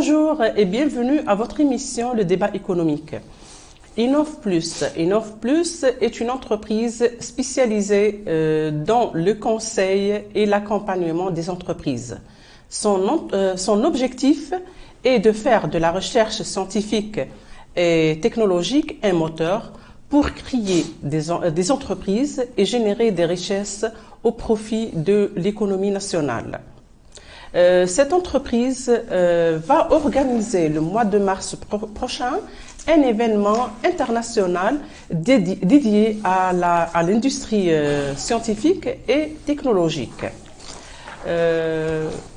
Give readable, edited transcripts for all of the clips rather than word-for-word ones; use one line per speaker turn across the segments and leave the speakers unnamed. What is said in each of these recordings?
Bonjour et bienvenue à votre émission Le débat économique. InnovPlus. InnovPlus est une entreprise spécialisée dans le conseil et l'accompagnement des entreprises. Son objectif est de faire de la recherche scientifique et technologique un moteur pour créer des entreprises et générer des richesses au profit de l'économie nationale. Cette entreprise va organiser le mois de mars prochain un événement international dédié à l'industrie scientifique et technologique.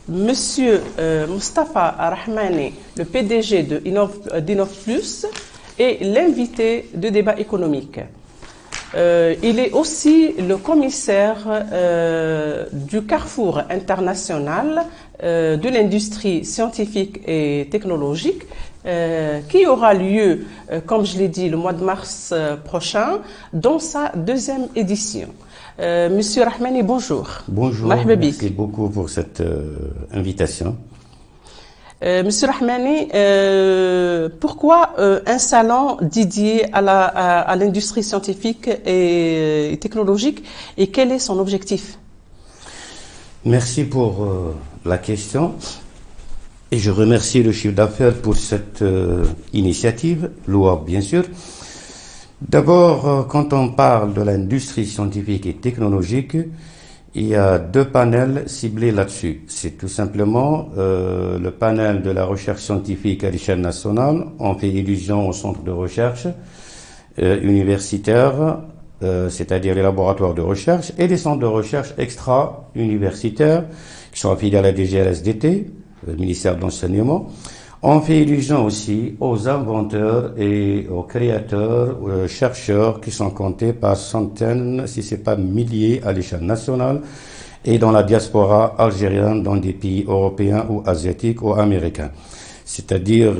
Monsieur Moustapha Rahmani, le PDG d'InnovPlus, est l'invité de débat économique. Il est aussi le commissaire du Carrefour international de l'industrie scientifique et technologique qui aura lieu, comme je l'ai dit, le mois de mars prochain dans sa deuxième édition. Monsieur Rahmani, bonjour.
Bonjour, merci beaucoup pour cette invitation.
Monsieur Rahmani, pourquoi un salon dédié à l'industrie scientifique et technologique et quel est son objectif?
Merci pour la question et je remercie le chiffre d'affaires pour cette initiative, louable bien sûr. D'abord, quand on parle de l'industrie scientifique et technologique, il y a deux panels ciblés là-dessus. C'est tout simplement le panel de la recherche scientifique à l'échelle nationale. On fait illusion aux centres de recherche universitaires, c'est-à-dire les laboratoires de recherche, et les centres de recherche extra-universitaires qui sont affiliés à la DGLSDT, le ministère de l'Enseignement. On fait illusion aussi aux inventeurs et aux créateurs, aux chercheurs qui sont comptés par centaines, si ce n'est pas milliers à l'échelle nationale et dans la diaspora algérienne dans des pays européens ou asiatiques ou américains. C'est-à-dire,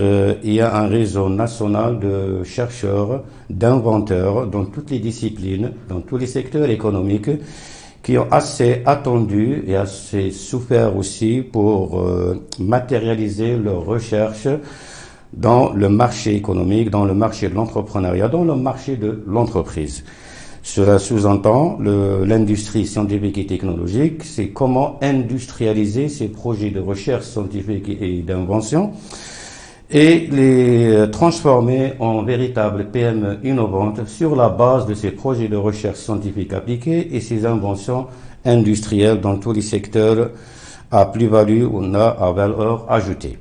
il y a un réseau national de chercheurs, d'inventeurs dans toutes les disciplines, dans tous les secteurs économiques qui ont assez attendu et assez souffert aussi pour matérialiser leurs recherches dans le marché économique, dans le marché de l'entrepreneuriat, dans le marché de l'entreprise. Cela sous-entend l'industrie scientifique et technologique, c'est comment industrialiser ces projets de recherche scientifique et d'invention et les transformer en véritables PME innovantes sur la base de ces projets de recherche scientifique appliqués et ces inventions industrielles dans tous les secteurs à plus-value ou à valeur ajoutée.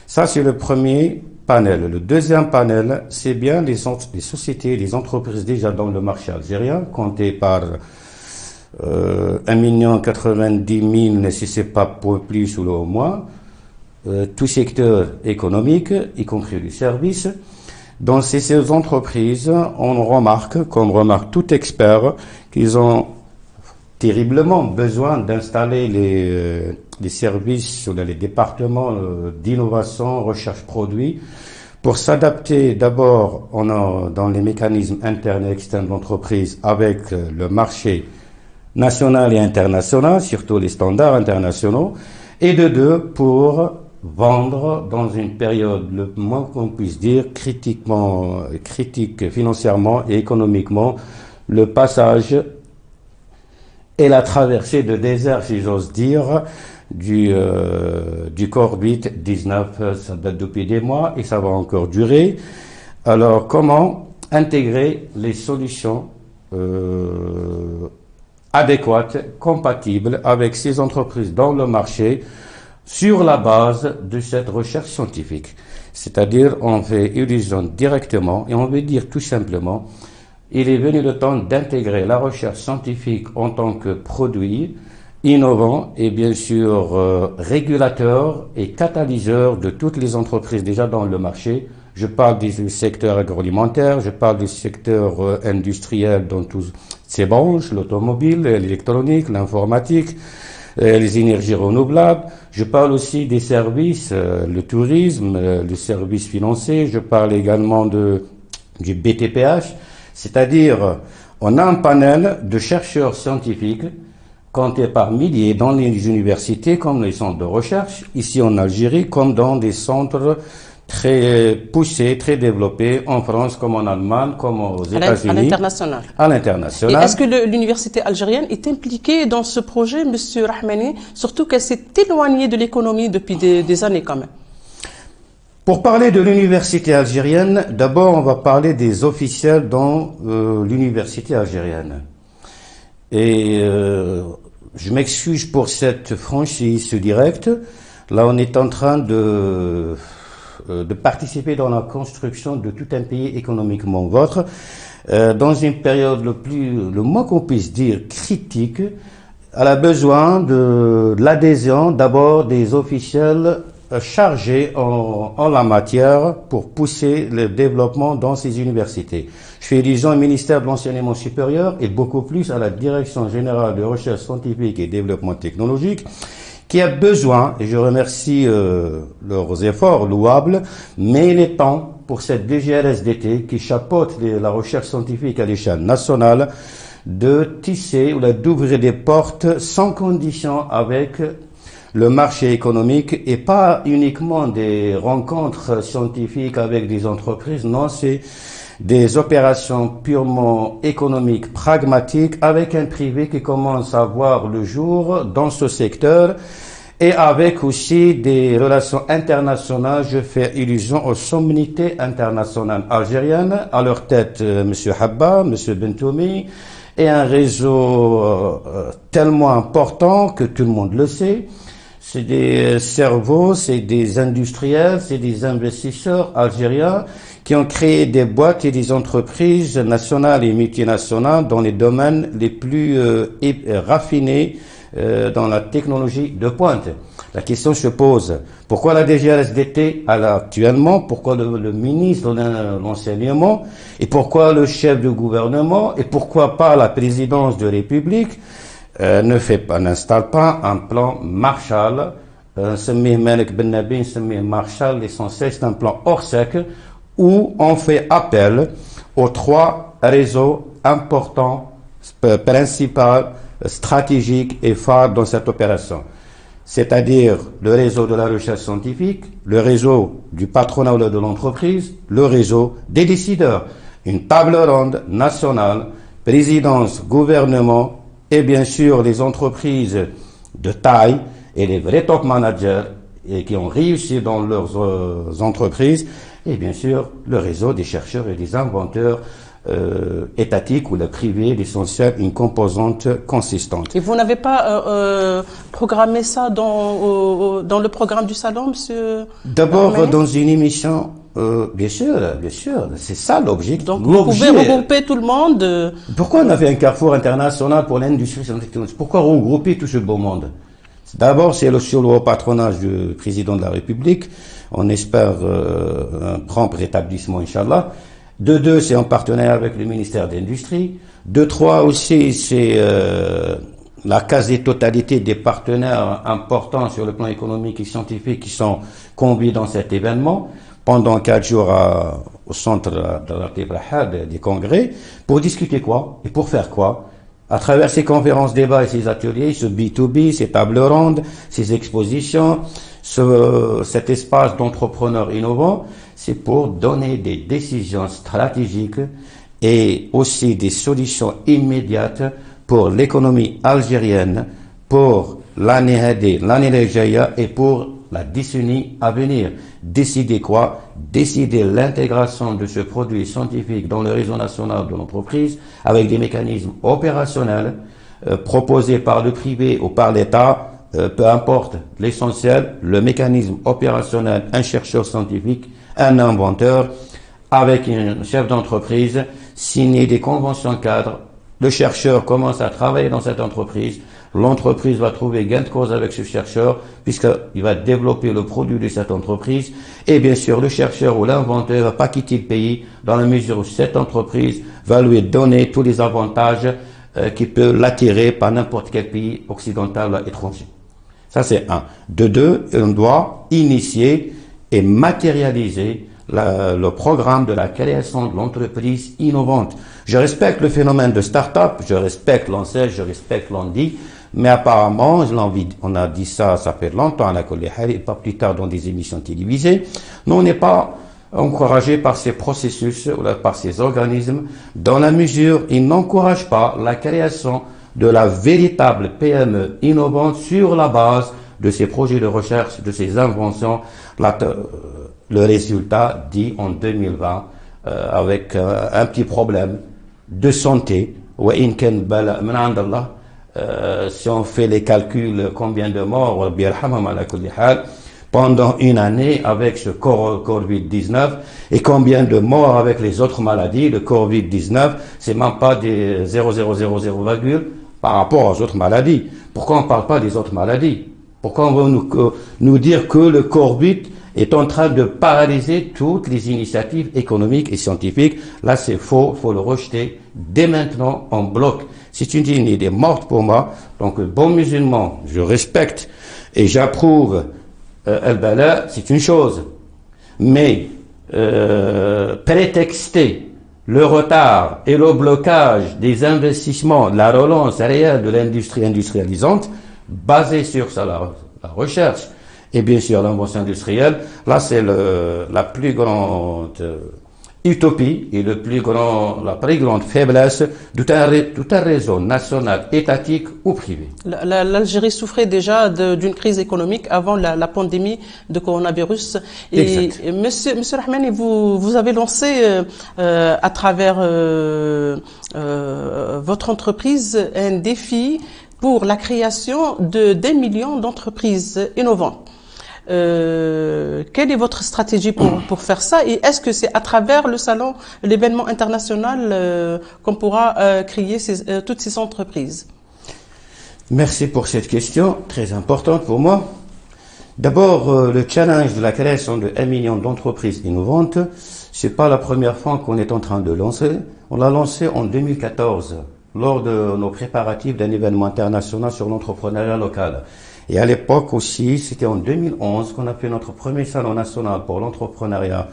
Ça, c'est le premier panel. Le deuxième panel, c'est bien les sociétés, les entreprises déjà dans le marché algérien, comptées par 1,90 000, si ce n'est pas pour plus ou au moins, tout secteur économique, y compris les services. Dans ces entreprises, on remarque, comme remarque tout expert, qu'ils ont terriblement besoin d'installer les services ou les départements d'innovation, recherche produit, pour s'adapter d'abord dans les mécanismes internes et externes de l'entreprise avec le marché national et international, surtout les standards internationaux, et de deux, pour vendre dans une période, le moins qu'on puisse dire, critique financièrement et économiquement, le passage et la traversée de désert, si j'ose dire, du Covid-19. Ça date depuis des mois et ça va encore durer. Alors, comment intégrer les solutions adéquates, compatibles avec ces entreprises dans le marché sur la base de cette recherche scientifique. C'est-à-dire, on fait illusion directement et on veut dire tout simplement, il est venu le temps d'intégrer la recherche scientifique en tant que produit innovant et bien sûr régulateur et catalyseur de toutes les entreprises déjà dans le marché. Je parle du secteur agroalimentaire, je parle du secteur industriel dans toutes ces branches, l'automobile, l'électronique, l'informatique, les énergies renouvelables. Je parle aussi des services, le tourisme, le service financier. Je parle également du BTPH. C'est-à-dire, on a un panel de chercheurs scientifiques comptés par milliers dans les universités comme les centres de recherche, ici en Algérie, comme dans des centres très poussés, très développés en France, comme en Allemagne, comme aux États-Unis.
À l'international.
À
Et
l'international.
est-ce que l'université algérienne est impliquée dans ce projet, Monsieur Rahmani, surtout qu'elle s'est éloignée de l'économie depuis des années quand même?
Pour parler de l'université algérienne, d'abord on va parler des officiels dans l'université algérienne. Et je m'excuse pour cette franchise directe. Là, on est en train de participer dans la construction de tout un pays économiquement vôtre, dans une période le moins qu'on puisse dire critique. Elle a besoin de l'adhésion d'abord des officiels chargés en la matière pour pousser le développement dans ces universités. Je fais allusion au ministère de l'Enseignement supérieur et beaucoup plus à la Direction générale de recherche scientifique et développement technologique qui a besoin, et je remercie leurs efforts louables, mais il est temps pour cette DGRSDT qui chapeaute la recherche scientifique à l'échelle nationale de tisser ou d'ouvrir des portes sans condition avec le marché économique et pas uniquement des rencontres scientifiques avec des entreprises. Non, c'est des opérations purement économiques, pragmatiques, avec un privé qui commence à voir le jour dans ce secteur et avec aussi des relations internationales. Je fais allusion aux sommités internationales algériennes, à leur tête M. Habba, M. Bentoumi, et un réseau tellement important que tout le monde le sait. C'est des cerveaux, c'est des industriels, c'est des investisseurs algériens qui ont créé des boîtes et des entreprises nationales et multinationales dans les domaines les plus raffinés dans la technologie de pointe. La question se pose, pourquoi la DGRSDT actuellement, pourquoi le ministre de l'Enseignement, et pourquoi le chef de gouvernement, et pourquoi pas la présidence de la République n'installe pas un plan Marshall, Semih Malik Ben Nabi, Semih Marshall, l'essentiel c'est un plan hors sec, où on fait appel aux trois réseaux importants, principaux, stratégiques et phares dans cette opération. C'est-à-dire le réseau de la recherche scientifique, le réseau du patronat ou de l'entreprise, le réseau des décideurs. Une table ronde nationale, présidence, gouvernement et bien sûr les entreprises de taille et les vrais top managers et qui ont réussi dans leurs entreprises et bien sûr le réseau des chercheurs et des inventeurs étatiques ou le privé, l'essentiel, une composante consistante.
Et vous n'avez pas programmé ça dans le programme du salon, monsieur?
D'abord, dans une émission, bien sûr, c'est ça l'objectif.
Donc vous pouvez regrouper tout le monde.
Pourquoi on a fait un carrefour international pour l'industrie scientifique? Pourquoi regrouper tout ce beau monde? D'abord, c'est sur le haut patronage du président de la République. On espère un prompt rétablissement, Inch'Allah. De deux, c'est en partenariat avec le ministère de l'Industrie. De trois aussi, c'est la quasi-totalité des partenaires importants sur le plan économique et scientifique qui sont conviés dans cet événement pendant 4 jours au centre de la des congrès pour discuter quoi et pour faire quoi à travers ces conférences débats et ces ateliers, ce B2B, ces tables rondes, ces expositions, cet espace d'entrepreneurs innovants, c'est pour donner des décisions stratégiques et aussi des solutions immédiates pour l'économie algérienne, pour l'année Hadi, l'année Jaya et pour la décennie à venir. Décider quoi? Décider l'intégration de ce produit scientifique dans le réseau national de l'entreprise avec des mécanismes opérationnels proposés par le privé ou par l'État, peu importe l'essentiel, le mécanisme opérationnel, un chercheur scientifique, un inventeur, avec un chef d'entreprise, signer des conventions cadres. Le chercheur commence à travailler dans cette entreprise. L'entreprise va trouver gain de cause avec ce chercheur puisqu'il va développer le produit de cette entreprise. Et bien sûr, le chercheur ou l'inventeur ne va pas quitter le pays dans la mesure où cette entreprise va lui donner tous les avantages qui peuvent l'attirer par n'importe quel pays occidental ou étranger. Ça, c'est un. De deux, on doit initier et matérialiser le programme de la création de l'entreprise innovante. Je respecte le phénomène de start-up, je respecte l'ANSES, je respecte l'ANDI, Mais apparemment, on a dit ça fait longtemps à la Collège, et pas plus tard dans des émissions télévisées. Nous, on n'est pas encouragé par ces processus, ou par ces organismes, dans la mesure où ils n'encouragent pas la création de la véritable PME innovante sur la base de ces projets de recherche, de ces inventions. Le résultat dit en 2020, avec un petit problème de santé, si on fait les calculs, combien de morts, pendant une année avec ce Covid-19 et combien de morts avec les autres maladies, le Covid-19, c'est même pas des 0,000, par rapport aux autres maladies. Pourquoi on ne parle pas des autres maladies? Pourquoi on veut nous dire que le Covid est en train de paralyser toutes les initiatives économiques et scientifiques? Là, c'est faux, il faut le rejeter dès maintenant en bloc. C'est une idée morte pour moi. Donc, bon musulman, je respecte et j'approuve Al-Bala, c'est une chose. Mais prétexter le retard et le blocage des investissements, la relance réelle de l'industrie industrialisante, basée sur ça, la recherche et bien sûr l'invention industrielle, là c'est la plus grande utopie et la plus grande faiblesse de tout un réseau national, étatique ou privé.
L'Algérie souffrait déjà d'une crise économique avant la pandémie de coronavirus. Et Monsieur Rahmani, vous avez lancé à travers votre entreprise un défi pour la création d'1 million d'entreprises innovantes. Quelle est votre stratégie pour faire ça, et est-ce que c'est à travers le salon, l'événement international qu'on pourra créer toutes ces entreprises?
Merci pour cette question très importante pour moi. D'abord, le challenge de la création de 1 million d'entreprises innovantes, c'est pas la première fois qu'on est en train de lancer. On l'a lancé en 2014 lors de nos préparatifs d'un événement international sur l'entrepreneuriat local. Et à l'époque aussi, c'était en 2011 qu'on a fait notre premier salon national pour l'entrepreneuriat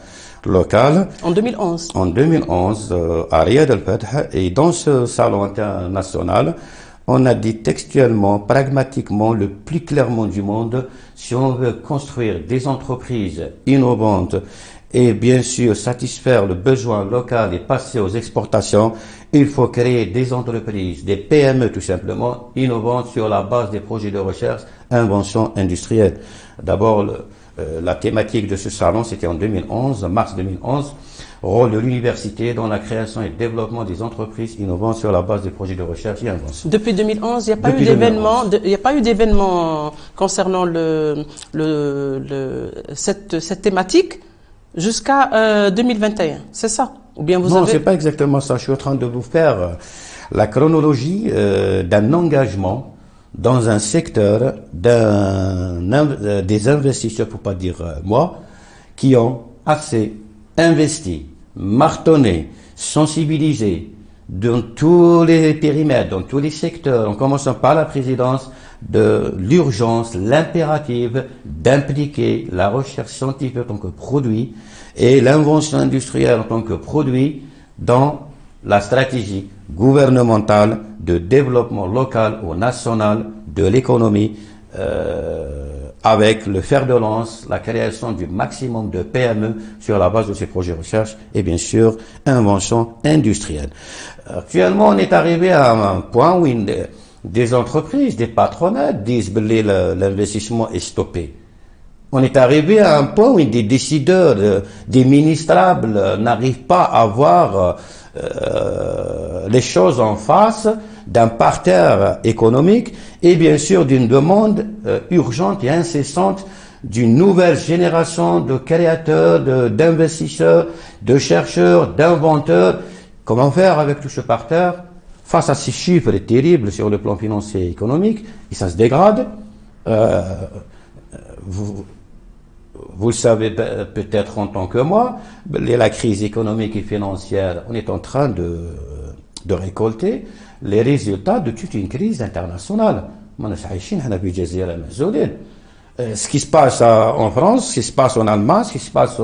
local.
En 2011?
En 2011, à Riyad al-Fath. Et dans ce salon international, on a dit textuellement, pragmatiquement, le plus clairement du monde, si on veut construire des entreprises innovantes et bien sûr satisfaire le besoin local et passer aux exportations, il faut créer des entreprises, des PME tout simplement, innovantes sur la base des projets de recherche, invention industrielle. D'abord, la thématique de ce salon, c'était en 2011, mars 2011, rôle de l'université dans la création et développement des entreprises innovantes sur la base des projets de recherche et invention.
Depuis 2011, il n'y a pas eu d'événement concernant cette thématique jusqu'à 2021, c'est ça? Ou bien
non, c'est pas exactement ça. Je suis en train de vous faire la chronologie d'un engagement dans un secteur des investisseurs, pour pas dire moi, qui ont assez investi, martonné, sensibilisé dans tous les périmètres, dans tous les secteurs, en commençant par la présidence, de l'urgence, l'impérative d'impliquer la recherche scientifique en tant que produit et l'invention industrielle en tant que produit dans la stratégie gouvernementale de développement local ou national de l'économie, avec le fer de lance, la création du maximum de PME sur la base de ces projets de recherche et bien sûr invention industrielle. Actuellement, on est arrivé à un point où des entreprises, des patronats disent que l'investissement est stoppé. On est arrivé à un point où des décideurs, des ministrables n'arrivent pas à voir les choses en face d'un parterre économique et bien sûr d'une demande urgente et incessante d'une nouvelle génération de créateurs, d'investisseurs, de chercheurs, d'inventeurs. Comment faire avec tout ce parterre face à ces chiffres terribles sur le plan financier et économique, et ça se dégrade. Vous le savez peut-être en tant que moi, la crise économique et financière, on est en train de récolter les résultats de toute une crise internationale. Ce qui se passe en France, ce qui se passe en Allemagne, ce qui se passe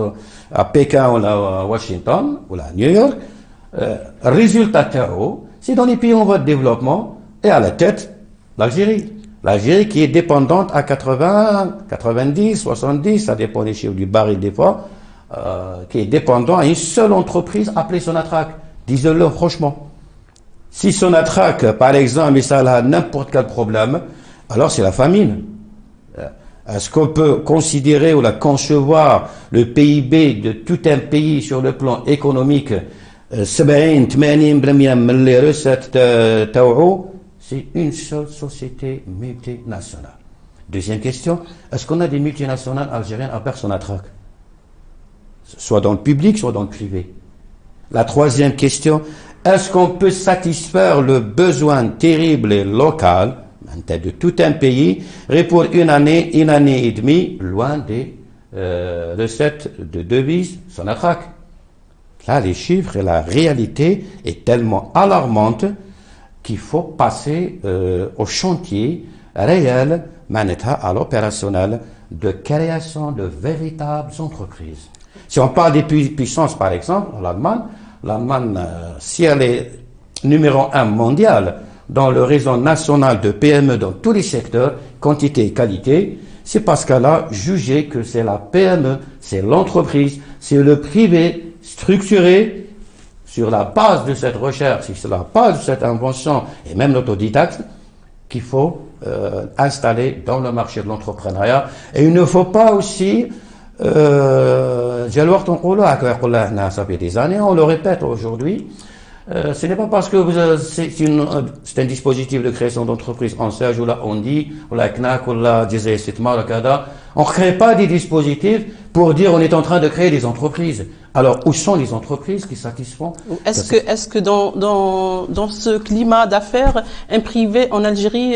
à Pékin ou à Washington ou à New York, résultat terreau, c'est dans les pays en voie de développement et à la tête L'Algérie. L'Algérie qui est dépendante à 80, 90, 70, ça dépend des chiffres du baril des fois, qui est dépendant à une seule entreprise appelée Sonatrach. Disons-le franchement. Si Sonatrach, par exemple, ça a n'importe quel problème, alors c'est la famine. Est-ce qu'on peut considérer ou la concevoir le PIB de tout un pays sur le plan économique, 70-80% من les recettes تاوعو, c'est une seule société multinationale. Deuxième question, est-ce qu'on a des multinationales algériennes à part Sonatrach? Soit dans le public, soit dans le privé. La troisième question, est-ce qu'on peut satisfaire le besoin terrible et local de tout un pays pour une année et demie, loin des recettes de devises Sonatrach? Là, les chiffres et la réalité est tellement alarmante qu'il faut passer au chantier réel, à l'opérationnel, de création de véritables entreprises. Si on parle des puissances, par exemple, l'Allemagne, si elle est numéro 1 mondial dans le réseau national de PME dans tous les secteurs, quantité et qualité, c'est parce qu'elle a jugé que c'est la PME, c'est l'entreprise, c'est le privé structuré sur la base de cette recherche, sur la base de cette invention et même l'autodidacte qu'il faut installer dans le marché de l'entrepreneuriat. Et il ne faut pas aussi ça fait des années, on le répète aujourd'hui, ce n'est pas parce que c'est un dispositif de création d'entreprise en Serge ou là on dit, ou la CNAC, ou la on ne crée pas des dispositifs pour dire on est en train de créer des entreprises. Alors, où sont les entreprises qui satisfont?
Est-ce que dans ce climat d'affaires, un privé en Algérie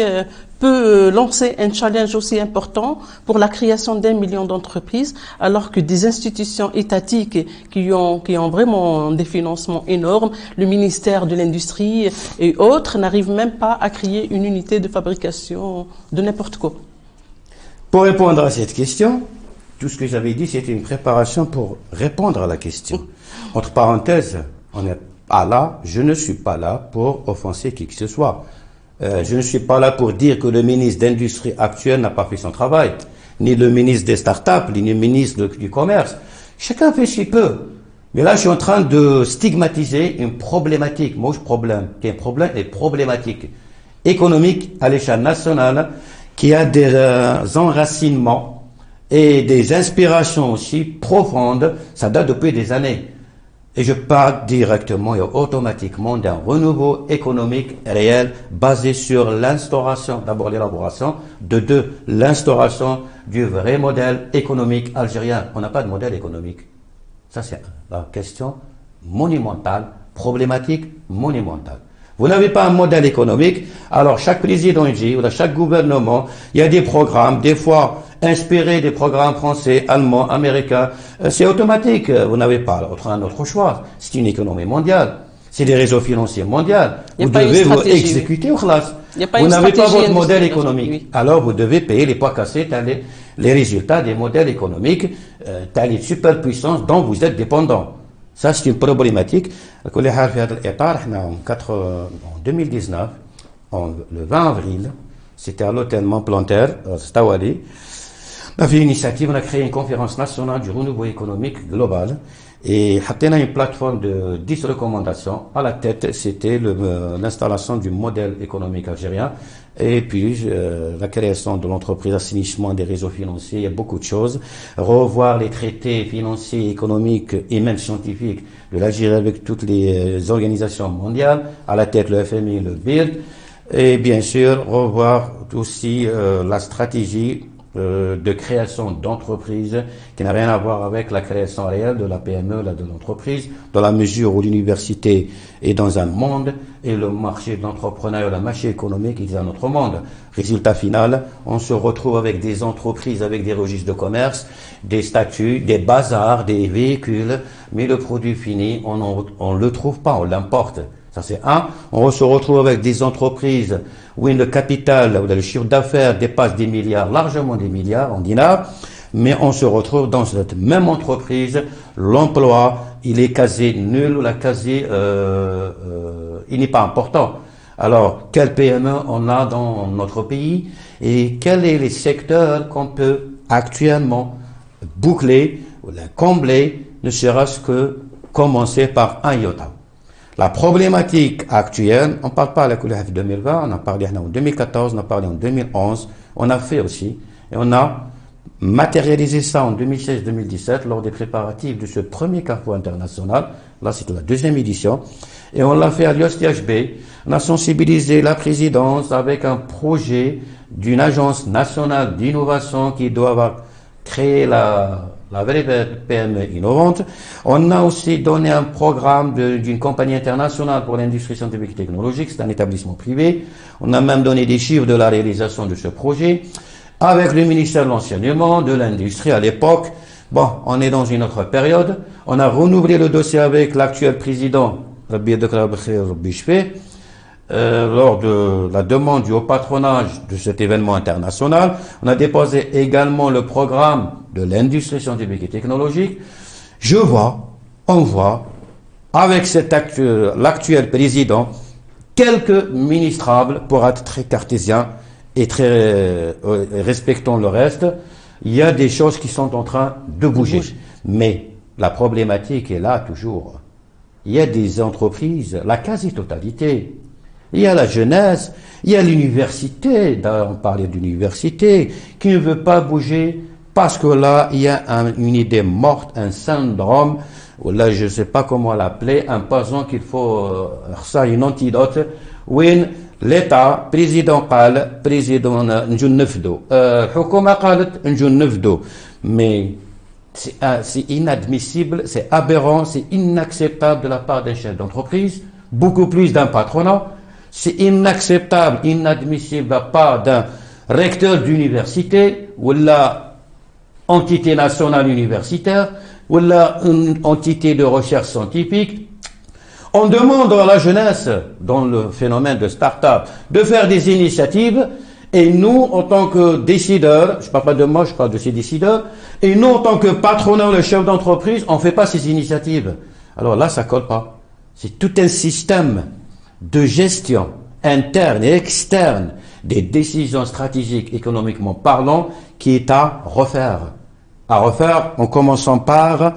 peut lancer un challenge aussi important pour la création d'1 million d'entreprises, alors que des institutions étatiques qui ont vraiment des financements énormes, le ministère de l'Industrie et autres, n'arrivent même pas à créer une unité de fabrication de n'importe quoi?
Pour répondre à cette question, tout ce que j'avais dit, c'était une préparation pour répondre à la question. Entre parenthèses, je ne suis pas là pour offenser qui que ce soit. Je ne suis pas là pour dire que le ministre d'Industrie actuel n'a pas fait son travail, ni le ministre des startups, ni le ministre du Commerce. Chacun fait ce qu'il peut. Mais là, je suis en train de stigmatiser une problématique, qui est un problème et problématique économique à l'échelle nationale, qui a des enracinements et des inspirations aussi profondes. Ça date depuis des années. Et je parle directement et automatiquement d'un renouveau économique réel basé sur l'instauration, d'abord l'élaboration, l'instauration du vrai modèle économique algérien. On n'a pas de modèle économique. Ça, c'est la question monumentale, problématique monumentale. Vous n'avez pas un modèle économique, alors chaque président dit, ou chaque gouvernement, il y a des programmes, des fois inspirés des programmes français, allemands, américains. C'est automatique, vous n'avez pas un autre choix. C'est une économie mondiale, c'est des réseaux financiers mondiaux. Vous devez vous exécuter au classe. Vous n'avez pas votre modèle économique. Oui. Alors vous devez payer les poids cassés, les résultats des modèles économiques, les superpuissances dont vous êtes dépendants. Ça, c'est une problématique. En 2019, le 20 avril, c'était à l'hôtel Montplanter, Stawali. On a fait une initiative, on a créé une conférence nationale du renouveau économique global. Et on a une plateforme de 10 recommandations. À la tête, c'était l'installation du modèle économique algérien. Et puis, la création de l'entreprise, assainissement des réseaux financiers, il y a beaucoup de choses. Revoir les traités financiers, économiques et même scientifiques de l'Algérie avec toutes les organisations mondiales. À la tête, le FMI, le BIRD. Et bien sûr, revoir aussi la stratégie de création d'entreprises qui n'a rien à voir avec la création réelle de la PME, de l'entreprise, dans la mesure où l'université est dans un monde et le marché de l'entrepreneuriat, le marché économique est dans un autre monde. Résultat final, on se retrouve avec des entreprises, avec des registres de commerce, des statuts, des bazars, des véhicules, mais le produit fini, on le trouve pas, on l'importe. Ça c'est un. On se retrouve avec des entreprises où le capital, où le chiffre d'affaires dépasse des milliards, largement des milliards en dinars, mais on se retrouve dans cette même entreprise, l'emploi, il est quasi nul, il n'est pas important. Alors, quel PME on a dans notre pays et quels sont les secteurs qu'on peut actuellement boucler ou combler, ne serait-ce que commencer par un iota. La problématique actuelle, on ne parle pas à la COLEF 2020, on a parlé en 2014, on a parlé en 2011, on a fait aussi, et on a matérialisé ça en 2016-2017 lors des préparatifs de ce premier Carrefour international. Là, c'était la deuxième édition. Et on l'a fait à l'IOSTHB. On a sensibilisé la présidence avec un projet d'une agence nationale d'innovation qui doit créer la vraie PME innovante. On a aussi donné un programme d'une compagnie internationale pour l'industrie scientifique et technologique. C'est un établissement privé. On a même donné des chiffres de la réalisation de ce projet. Avec le ministère de l'Enseignement, de l'Industrie à l'époque. Bon, on est dans une autre période. On a renouvelé le dossier avec l'actuel président, lors de la demande du haut patronage de cet événement international. On a déposé également le programme de l'industrie scientifique et technologique. On voit, avec l'actuel président, quelques ministrables, pour être très cartésien et très respectant le reste, il y a des choses qui sont en train de bouger. Mais la problématique est là toujours. Il y a des entreprises, la quasi-totalité. Il y a la jeunesse, il y a l'université, d'ailleurs on parlait d'université, qui ne veut pas bouger parce que là, il y a une idée morte, un syndrome, ou là, je ne sais pas comment l'appeler, un poison qu'il faut, ça, une antidote, où l'État, président قال, président نجون نفدو, الحكومة قالت نجون نفدو, mais c'est inadmissible, c'est aberrant, c'est inacceptable de la part d'un chef d'entreprise, beaucoup plus d'un patronat, c'est inacceptable, inadmissible de la part d'un recteur d'université, ou la entité nationale universitaire, ou la une entité de recherche scientifique. On demande à la jeunesse, dans le phénomène de start-up, de faire des initiatives, et nous, en tant que décideurs, je ne parle pas de moi, je parle de ces décideurs, et nous, en tant que patronat, le chef d'entreprise, on ne fait pas ces initiatives. Alors là, ça ne colle pas. C'est tout un système de gestion interne et externe des décisions stratégiques, économiquement parlant, qui est à refaire. À refaire en commençant par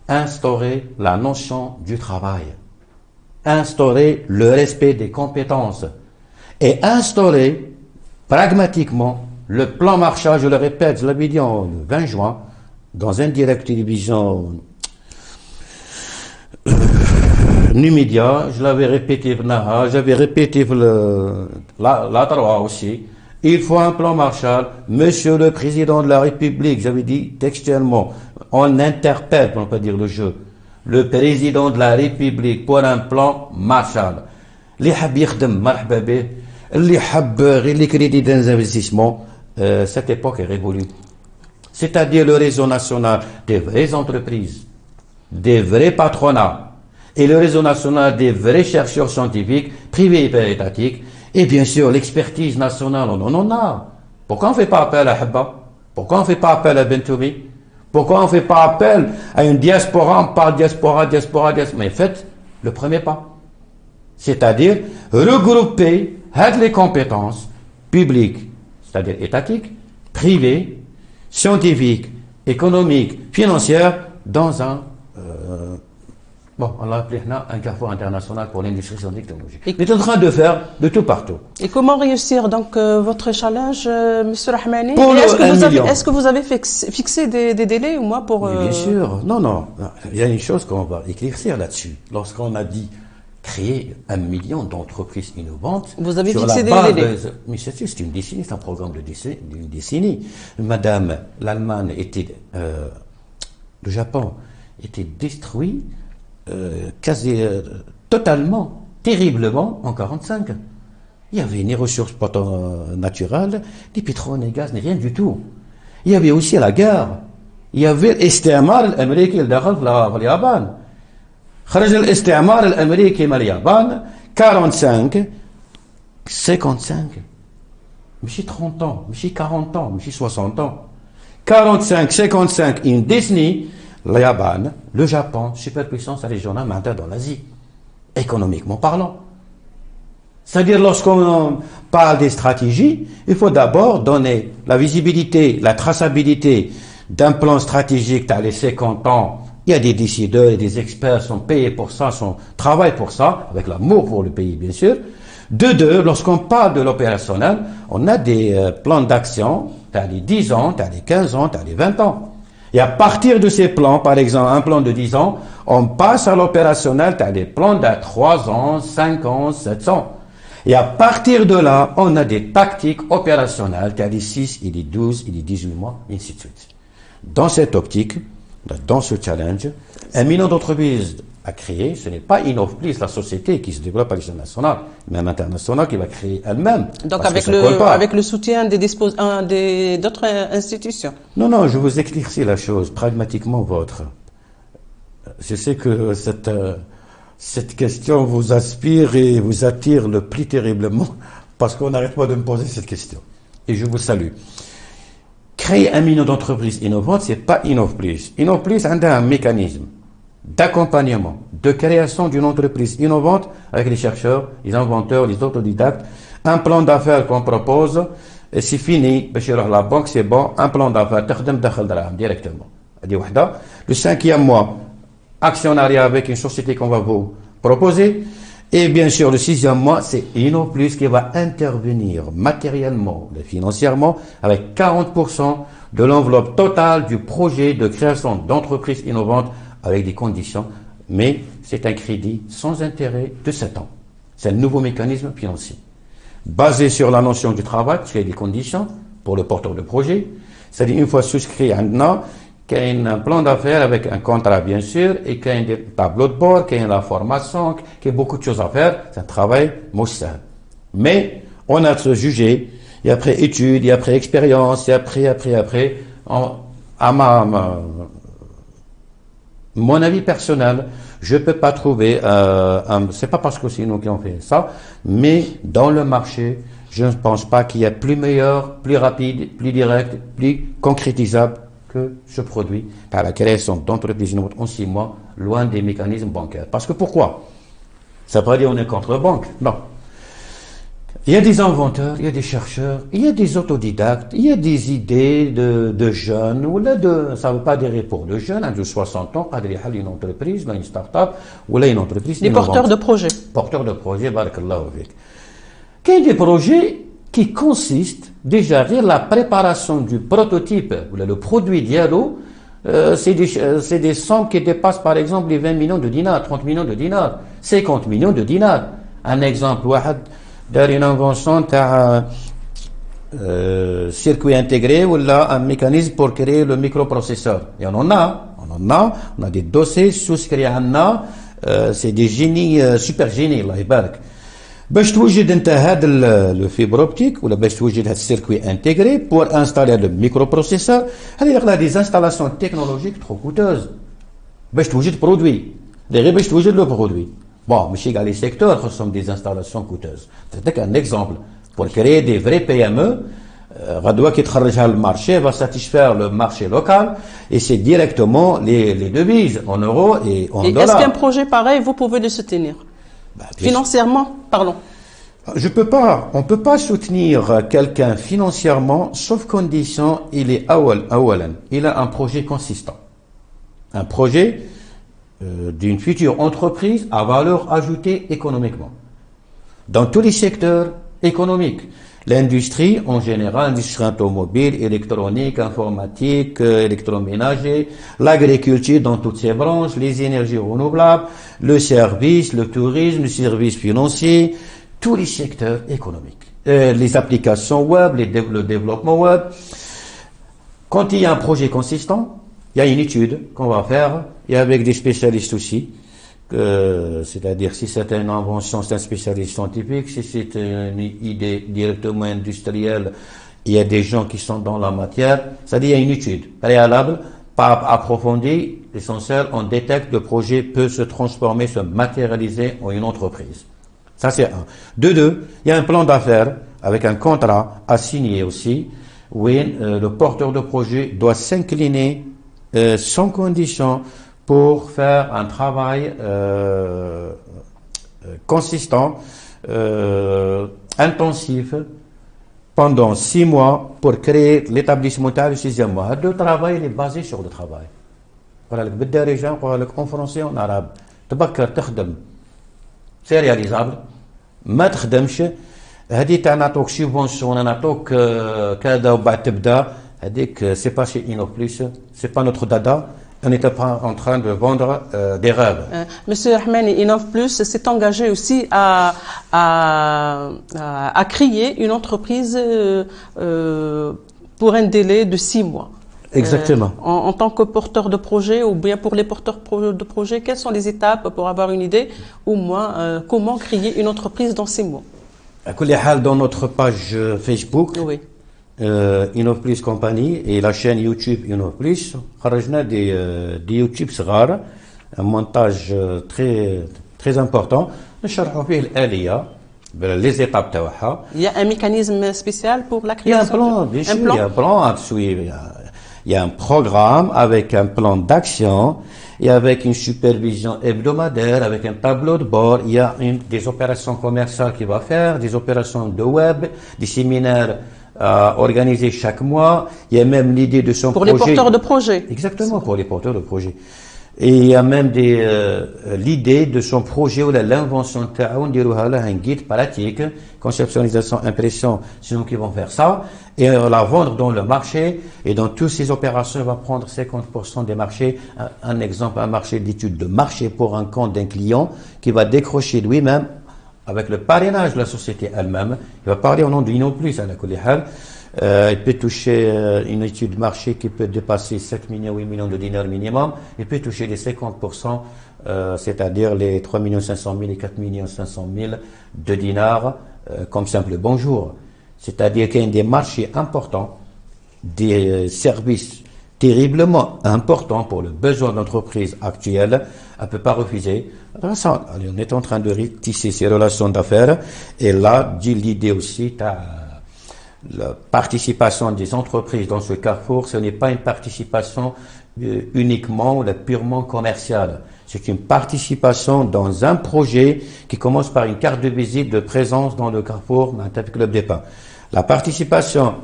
instaurer la notion du travail, instaurer le respect des compétences et instaurer pragmatiquement le plan Marshall. Je le répète, je l'avais dit le 20 juin dans un direct télévision Numédia, je l'avais répété, j'avais répété la droit aussi. Il faut un plan Marshall. Monsieur le Président de la République, j'avais dit textuellement, on interpelle, pour ne pas dire le jeu, le Président de la République pour un plan Marshall. Les حاب يخدم مرحبا به, اللي حاب غير les crédits d'investissement, cette époque est révolue. C'est-à-dire le réseau national des vraies entreprises, des vrais patronats, et le réseau national des vrais chercheurs scientifiques, privés et étatiques, et bien sûr l'expertise nationale, on en a. Pourquoi on ne fait pas appel à Habba? Pourquoi on ne fait pas appel à Bentoumi? Pourquoi on ne fait pas appel à une diaspora? On parle diaspora, mais faites le premier pas. C'est-à-dire regrouper les compétences publiques, c'est-à-dire étatiques, privées, scientifiques, économiques, financières, dans un on l'a appelé un carrefour international pour l'industrie scientifique et technologique. On est en train de faire de tout partout.
Et comment réussir donc votre challenge, M. Rahmani? Est-ce que vous avez fixé des délais ou moi pour...
Oui, bien sûr. Non. Il y a une chose qu'on va éclaircir là-dessus. Lorsqu'on a dit créer 1 million d'entreprises innovantes...
Vous avez fixé des délais.
Mais c'est une décennie, c'est un programme d'une décennie. Madame, l'Allemagne était... le Japon était détruit quasi totalement, terriblement en 1945. Il n'y avait ni ressources naturelles, ni pétrole, ni gaz, ni rien du tout. Il y avait aussi la guerre. Il y avait الاستعمار الأمريكي اللي دخل في اليابان. خرج الاستعمار الأمريكي من اليابان 45 55 ماشي 30 ans, ماشي 40 ans, ماشي 60 ans. 45, 55, une décennie. Le Japan, superpuissance régionale maintenant dans l'Asie, économiquement parlant. C'est-à-dire, lorsqu'on parle des stratégies, il faut d'abord donner la visibilité, la traçabilité d'un plan stratégique dans les 50 ans. Il y a des décideurs et des experts qui sont payés pour ça, travaillent pour ça, avec l'amour pour le pays, bien sûr. De deux, lorsqu'on parle de l'opérationnel, on a des plans d'action, t'as les 10 ans, t'as les 15 ans, t'as les 20 ans. Et à partir de ces plans, par exemple, un plan de 10 ans, on passe à l'opérationnel, t'as des plans de 3 ans, 5 ans, 7 ans. Et à partir de là, on a des tactiques opérationnelles, t'as les 6, et les 12, et les 18 mois, et ainsi de suite. Dans cette optique, dans ce challenge, 1 million d'entreprises à créer, ce n'est pas Innov+, la société qui se développe à l'échelle nationale, même internationale, qui va créer elle-même.
Donc avec le soutien d'autres institutions.
Non, je vous éclaircis la chose, pragmatiquement votre. Je sais que cette question vous aspire et vous attire le plus terriblement, parce qu'on n'arrête pas de me poser cette question. Et je vous salue. Créer 1 million d'entreprises innovantes, c'est pas Innov+. Innov+, a un mécanisme d'accompagnement, de création d'une entreprise innovante avec les chercheurs, les inventeurs, les autodidactes, un plan d'affaires qu'on propose, et c'est fini, la banque c'est bon, un plan d'affaires, directement. Le 5e mois, actionnariat avec une société qu'on va vous proposer, et bien sûr le 6e mois, c'est Innov+ qui va intervenir matériellement et financièrement avec 40% de l'enveloppe totale du projet de création d'entreprises innovantes avec des conditions, mais c'est un crédit sans intérêt de 7 ans. C'est le nouveau mécanisme financier. Basé sur la notion du travail, parce qu'il y a des conditions pour le porteur de projet, c'est-à-dire une fois souscrit à qu'il y a un plan d'affaires avec un contrat bien sûr, et qu'il y a un tableau de bord, qu'il y a la formation, qu'il y a beaucoup de choses à faire, c'est un travail moussal. Mais on a se jugé, et après études, et après expérience, et après, mon avis personnel, je peux pas trouver, c'est pas parce que c'est nous qui avons fait ça, mais dans le marché, je ne pense pas qu'il y ait plus meilleur, plus rapide, plus direct, plus concrétisable que ce produit par la création d'entreprises innovantes en 6 mois, loin des mécanismes bancaires. Parce que pourquoi? Ça ne veut pas dire qu'on est contre banque, non. Il y a des inventeurs, il y a des chercheurs, il y a des autodidactes, il y a des idées de jeunes, ou là ça ne veut pas dire pour le jeune, de 60 ans, pas de une entreprise, une start-up, ou là une entreprise.
Des porteurs de projets.
Porteurs de projets, barakallahu fik. Il y a des projets qui consistent déjà à la préparation du prototype, ou là, le produit Diallo, c'est des sommes qui dépassent par exemple les 20 millions de dinars, 30 millions de dinars, 50 millions de dinars. Un exemple, une invention circuit intégré ou là un mécanisme pour créer le microprocesseur. Et on a des dossiers souscrits à Anna, c'est des génies, super génies, Allah يبارك. باش توجد انت هذا le fibre optique ولا باش توجد هذا circuit intégré pour installer le microprocesseur, هذه يقدر des installations technologiques trop coûteuses. باش توجد produit. غير باش توجد le produit. Bon, mais dans les secteurs, ce sont des installations coûteuses. C'est un exemple. Pour créer des vrais PME, Radoua qui travaille le marché va satisfaire le marché local et c'est directement les devises en euros et en dollars.
Est-ce qu'un projet pareil, vous pouvez le soutenir financièrement, pardon?
On peut pas soutenir quelqu'un financièrement sauf condition il a un projet consistant. Un projet d'une future entreprise à valeur ajoutée économiquement. Dans tous les secteurs économiques. L'industrie, en général, l'industrie automobile, électronique, informatique, électroménager, l'agriculture dans toutes ses branches, les énergies renouvelables, le service, le tourisme, le service financier, tous les secteurs économiques. Les applications web, le développement web. Quand il y a un projet consistant, il y a une étude qu'on va faire, et avec des spécialistes aussi, c'est-à-dire si c'est une invention, c'est un spécialiste scientifique, si c'est une idée directement industrielle, il y a des gens qui sont dans la matière, c'est-à-dire il y a une étude préalable, pas approfondie, essentielle, on détecte que le projet peut se transformer, se matérialiser en une entreprise. Ça c'est un. De deux, il y a un plan d'affaires avec un contrat à signer aussi, où le porteur de projet doit s'incliner sans condition pour faire un travail consistant intensif pendant 6 mois pour créer l'établissement du 6e mois. Le travail il est basé sur le travail. En français en arabe. C'est réalisable. ما تخدمش هذه تاع نعطوك سيبونسيون نعطوك كذا وبعد تبدا هذيك سي با شي انو بليس سي با نوتر دادا on n'était pas en train de vendre des rêves.
Monsieur Ahmani, Innov Plus s'est engagé aussi à créer une entreprise pour un délai de 6 mois.
Exactement.
En tant que porteur de projet ou bien pour les porteurs de projet, quelles sont les étapes pour avoir une idée ou moins comment créer une entreprise dans 6 mois?
Dans notre page Facebook,
oui.
Innov Plus Company et la chaîne YouTube Innov Plus, خرجنا des YouTube صغار, un montage très important. نشرحوا فيه الآلية, les étapes تاعها.
Il y a un mécanisme spécial pour la création.
Il y a un plan, bien sûr, il y a un plan à suivre. Il y a un programme avec un plan d'action et avec une supervision hebdomadaire, avec un tableau de bord. Il y a des opérations commerciales qu'il va faire, des opérations de web, des séminaires organisés chaque mois. Il y a même l'idée de son projet.
Pour les porteurs de projet.
Exactement, pour les porteurs de projet. Et il y a même l'idée de son projet ou l'invention un guide pratique, conceptualisation, impression, sinon qui vont faire ça, et la vendre dans le marché, et dans toutes ces opérations, il va prendre 50% des marchés. Un exemple, un marché d'études de marché pour un compte d'un client qui va décrocher lui-même, avec le parrainage de la société elle-même, il va parler au nom de Innov Plus à la Kolihal. Il peut toucher une étude de marché qui peut dépasser 7 millions, 8 millions de dinars minimum. Il peut toucher les 50%, c'est-à-dire les 3 500 000 et 4 500 000 de dinars comme simple bonjour. C'est-à-dire qu'il y a des marchés importants, des services terriblement importants pour le besoin d'entreprise actuelle. Elle ne peut pas refuser. On est en train de tisser ces relations d'affaires. Et là, dit l'idée aussi, la participation des entreprises dans ce carrefour, ce n'est pas une participation uniquement ou purement commerciale. C'est une participation dans un projet qui commence par une carte de visite de présence dans le carrefour avec Club des Pains. La participation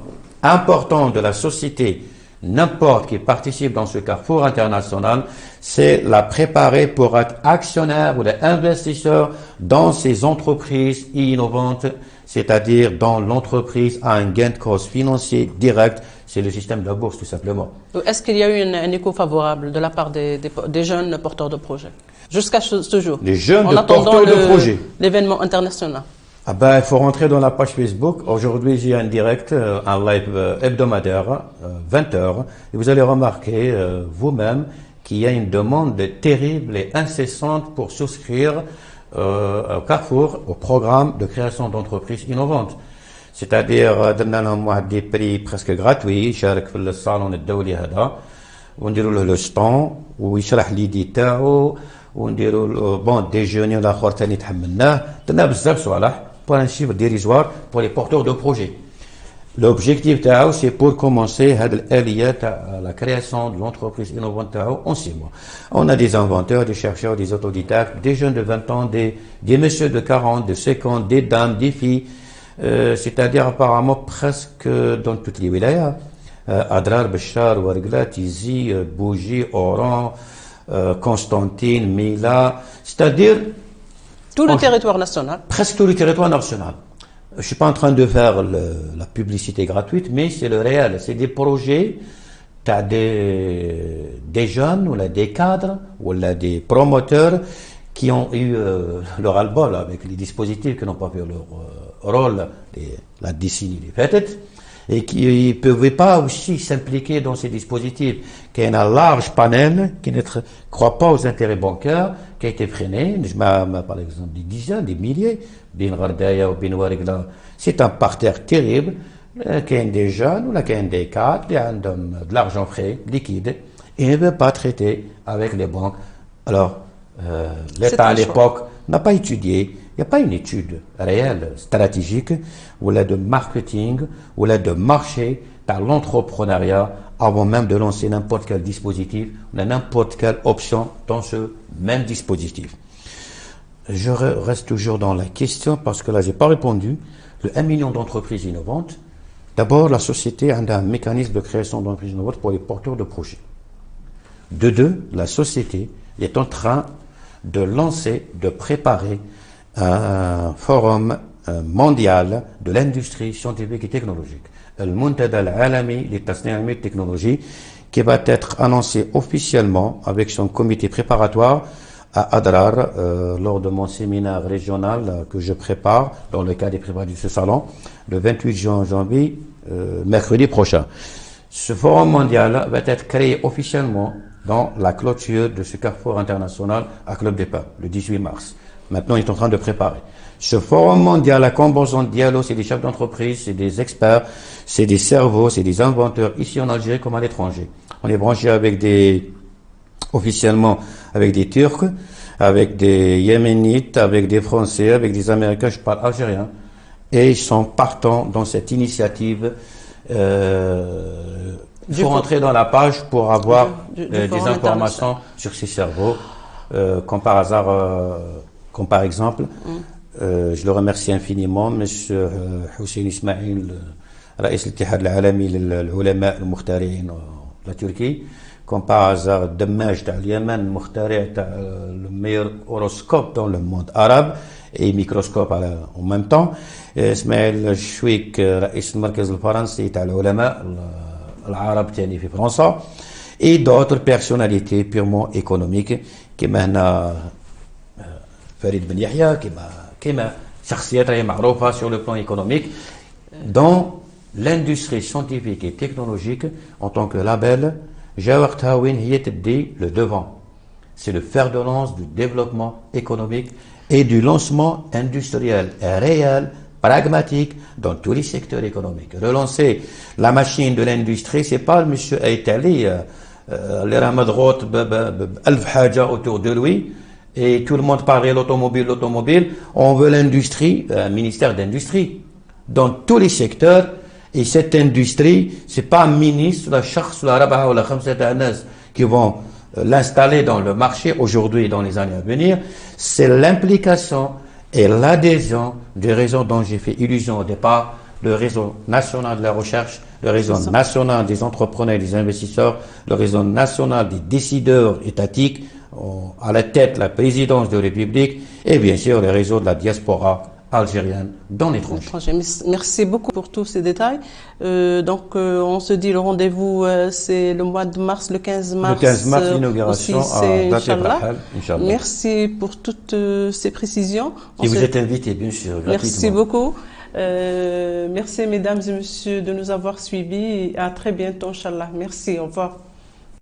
importante de la société, n'importe qui participe dans ce carrefour international, c'est la préparer pour être actionnaire ou investisseur dans ces entreprises innovantes, c'est-à-dire dans l'entreprise à un gain de cause financier direct. C'est le système de la bourse, tout simplement.
Est-ce qu'il y a eu un écho favorable de la part des jeunes porteurs de projets jusqu'à ce jour?
Les jeunes porteurs de projets.
L'événement international.
Ah ben, il faut rentrer dans la page Facebook. Aujourd'hui, j'ai un direct, un live hebdomadaire, 20h. Et vous allez remarquer vous-même qu'il y a une demande terrible et incessante pour souscrire au Carrefour, au programme de création d'entreprises innovantes. C'est-à-dire, donner des prix presque gratuits, يشارك في الصالون الدولي هذا, ونديروا له لو ستون ويشرح ليدي تاعو, ونديروا bon déjeuner الاخر ثاني تحملناه, درنا بزاف صوالح pour un chiffre dérisoire pour les porteurs de projets. L'objectif تاعو c'est pour commencer هذه الآلية تاع la création de l'entreprise innovante تاعو en 6 mois. On a des inventeurs, des chercheurs, des autodidactes, des jeunes de 20 ans, des messieurs de 40, de 50, des dames, des filles, c'est-à-dire apparemment presque dans toutes les wilayas. Adrar, Béchar, Ouargla, Tizi, Bougie, Oran, Constantine, Mila, c'est-à-dire
tout le territoire national.
Presque tout le territoire national. Je suis pas en train de faire la publicité gratuite, mais c'est le réel. C'est des projets, tu as des jeunes, ou là, des cadres, ou là, des promoteurs qui ont eu leur ras-le-bol avec les dispositifs, qui n'ont pas fait leur rôle la décennie faite, et qui ne pouvaient pas aussi s'impliquer dans ces dispositifs, qui a un large panel, qui ne croit pas aux intérêts bancaires, qui a été freiné. Par exemple, des dizaines, des milliers, c'est un parterre terrible, qui a des jeunes, ou qui a des cadres, qui ont de l'argent frais, liquide, et ne veut pas traiter avec les banques. Alors, l'État à l'époque n'a pas étudié. Il n'y a pas une étude réelle, stratégique, ou là de marketing, ou là de marché, dans l'entrepreneuriat, avant même de lancer n'importe quel dispositif, ou n'importe quelle option dans ce même dispositif. je reste toujours dans la question parce que là, j'ai pas répondu. Le 1 million d'entreprises innovantes. D'abord, la société a un mécanisme de création d'entreprises innovantes pour les porteurs de projets. De deux, la société est en train de lancer, de préparer un forum mondial de l'industrie scientifique et technologique. Le Muntada al-Alami للتصنيع العلمي والتكنولوجي qui va être annoncé officiellement avec son comité préparatoire à Adrar lors de mon séminaire régional que je prépare dans le cadre des préparatifs de ce salon le 28 janvier, mercredi prochain. Ce forum mondial va être créé officiellement dans la clôture de ce carrefour international à Club des Pins, le 18 mars. Maintenant, ils sont en train de préparer. Ce forum mondial, la composant de dialogue, c'est des chefs d'entreprise, c'est des experts, c'est des cerveaux, c'est des inventeurs, ici en Algérie comme à l'étranger. On est branché officiellement avec des Turcs, avec des Yéménites, avec des Français, avec des Américains, je parle algérien. Et ils sont partants dans cette initiative. Il faut rentrer dans la page pour avoir des informations sur ces cerveaux. Comme par hasard, comme par exemple, je le remercie infiniment, M. Hussein Ismail, رئيس الاتحاد العالمي للعلماء المخترعين la Turquie. Comme par hasard, Dammaj تاع اليمن مخترع تاع le meilleur horoscope dans le monde arabe et microscope en même temps. اسماعيل الشويك رئيس المركز الفرنسي تاع العلماء العرب تاني في فرنسا. Et d'autres personnalités purement économiques كما هنا فريد بن يحيى كما شخصيات راهي معروفة sur le plan économique dans l'industrie scientifique et technologique en tant que label. Jawhar Tawin هي تدي le devant. C'est le fer de lance du développement économique et du lancement industriel et réel, pragmatique dans tous les secteurs économiques. Relancer la machine de l'industrie, c'est pas le monsieur Aitali اللي راه مضغوط بألف حاجة autour de lui et tout le monde parle l'automobile. On veut l'industrie, un ministère d'industrie dans tous les secteurs. Et cette industrie, c'est pas un ministre, la shakhs, la rabaha ou la khamsat anas qui vont l'installer dans le marché aujourd'hui et dans les années à venir. C'est l'implication et l'adhésion des réseaux dont j'ai fait illusion au départ, le réseau national de la recherche, le réseau national des entrepreneurs et des investisseurs, le réseau national des décideurs étatiques, à la tête la présidence de la République et bien sûr les réseaux de la diaspora algérienne dans l'étranger.
Merci beaucoup pour tous ces détails. On se dit le rendez-vous, c'est le mois de mars, le 15 mars.
Le 15 mars, l'inauguration à
Inch'Allah. Merci pour toutes ces précisions.
Et vous êtes invités, bien sûr, gratuitement.
Merci beaucoup. Merci mesdames et messieurs de nous avoir suivis et à très bientôt, Inch'Allah. Merci, au revoir.